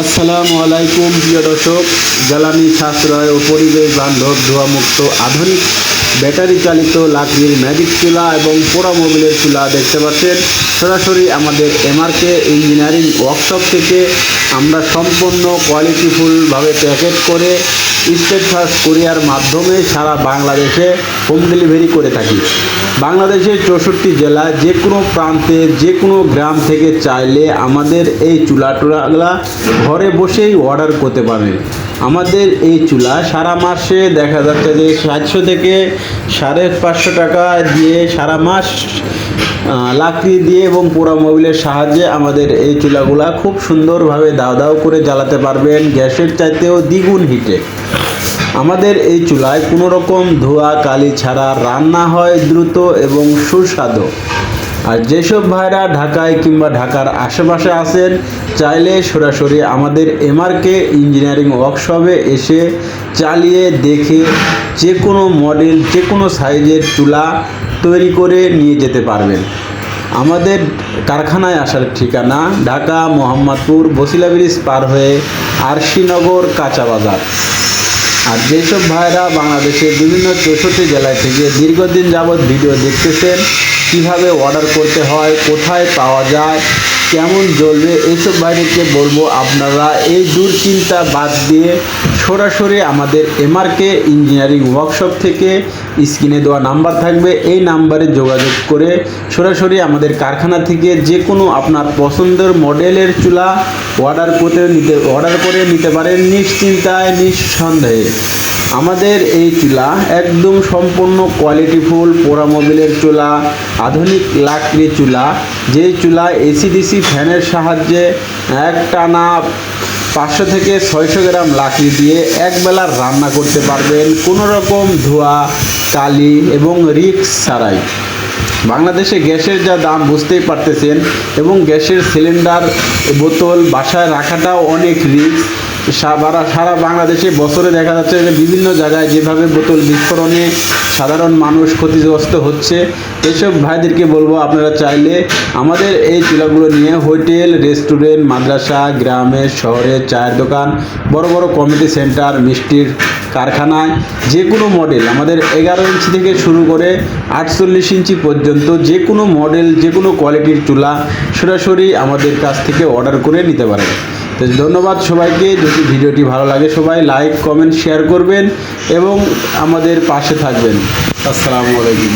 আসসালামু আলাইকুম প্রিয় দর্শক, জ্বালানি সাশ্রয় ও পরিবেশ বান্ধব ধোঁয়ামুক্ত আধুনিক ব্যাটারি চালিত লাকড়ির ম্যাজিক চুলা এবং পোড়া মোবিলের চুলা দেখতে পাচ্ছেন। সরাসরি আমাদের এমআরকে ইঞ্জিনিয়ারিং ওয়ার্কশপ থেকে আমরা সম্পূর্ণ কোয়ালিটিফুলভাবে প্যাকেট করে স্টেট ফার্স্ট কুরিয়ার মাধ্যমে সারা বাংলাদেশে হোম ডেলিভারি করে থাকি। বাংলাদেশের 64 জেলা যে কোনো প্রান্তে যে কোনো গ্রাম থেকে চাইলে আমাদের এই চুলাগুলা ঘরে বসেই অর্ডার করতে পারেন। আমাদের এই চুলা সারা মাসে দেখা যাচ্ছে যে 700 থেকে 550 টাকা দিয়ে সারা মাস লাকড়ি দিয়ে এবং পোড়া মোবিলের সাহায্যে আমাদের এই চুলাগুলা খুব সুন্দরভাবে দাও দাও করে জ্বালাতে পারবেন, গ্যাসের চাইতেও দ্বিগুণ হিটে। আমাদের এই চুলায় কোনো রকম ধোঁয়া কালি ছাড়া রান্না হয় দ্রুত এবং সুস্বাদু। আর যেসব ভাইরা ঢাকায় কিংবা ঢাকার আশেপাশে আছেন, চাইলে সরাসরি আমাদের এমআরকে ইঞ্জিনিয়ারিং ওয়ার্কশপে এসে চালিয়ে দেখে যে কোনো মডেল যে কোনো সাইজের চুলা তৈরি করে নিয়ে যেতে পারবেন। আমাদের কারখানায় আসার ঠিকানা ঢাকা মোহাম্মদপুর বসিলা ব্রিজ পার হয়ে আরশিনগর কাঁচা বাজার। আর যেসব ভাইরা বাংলাদেশের বিভিন্ন 64 জেলায় থেকে দীর্ঘদিন যাবৎ ভিডিও দেখতেছেন, কিভাবে অর্ডার করতে হয়, কোথায় পাওয়া যায়, কেমন জ্বলবে, এইসব ভাইদেরকে বলবো আপনারা এই দুশ্চিন্তা বাদ দিয়ে সরাসরি আমাদের এমআরকে ইঞ্জিনিয়ারিং ওয়ার্কশপ থেকে স্ক্রিনে দেওয়া নাম্বার থাকবে, এই নাম্বারে যোগাযোগ করে সরাসরি আমাদের কারখানা থেকে যে কোনো আপনার পছন্দের মডেলের চুলা অর্ডার করে নিতে পারেন নিশ্চিন্তায় নিঃসন্দেহে। আমাদের এই চুলা একদম সম্পূর্ণ কোয়ালিটিফুল পোড়া মোবিলের চুলা, আধুনিক লাকড়ি চুলা, যেই চুলা এসিডিসি ফ্যানের সাহায্যে একটানা 500 থেকে 600 গ্রাম লাকড়ি দিয়ে একবেলার রান্না করতে পারবেন কোনো রকম ধোঁয়া কালি এবং রিস্ক ছাড়াই। বাংলাদেশে গ্যাসের যা দাম বুঝতেই পারতেছেন, এবং গ্যাসের সিলিন্ডার বোতল বাসায় রাখাটাও অনেক রিস্ক। সারা বাংলাদেশে বছরে দেখা যাচ্ছে যে বিভিন্ন জায়গায় যেভাবে বোতল বিস্ফোরণে সাধারণ মানুষ ক্ষতিগ্রস্ত হচ্ছে, এসব ভাইদেরকে বলবো আপনারা চাইলে আমাদের এই চুলাগুলো নিয়ে হোটেল, রেস্টুরেন্ট, মাদ্রাসা, গ্রামে, শহরে, চায়ের দোকান, বড় বড় কমিটি সেন্টার, মিষ্টির কারখানায় যে কোনো মডেল আমাদের 11 ইঞ্চি থেকে শুরু করে 48 ইঞ্চি পর্যন্ত যে কোনো মডেল যে কোনো কোয়ালিটির চুলা সরাসরি আমাদের কাছ থেকে অর্ডার করে নিতে পারেন। তো ধন্যবাদ সবাইকে। যদি ভিডিওটি ভালো লাগে সবাই লাইক কমেন্ট শেয়ার করবেন এবং আমাদের পাশে থাকবেন। আসসালামু আলাইকুম।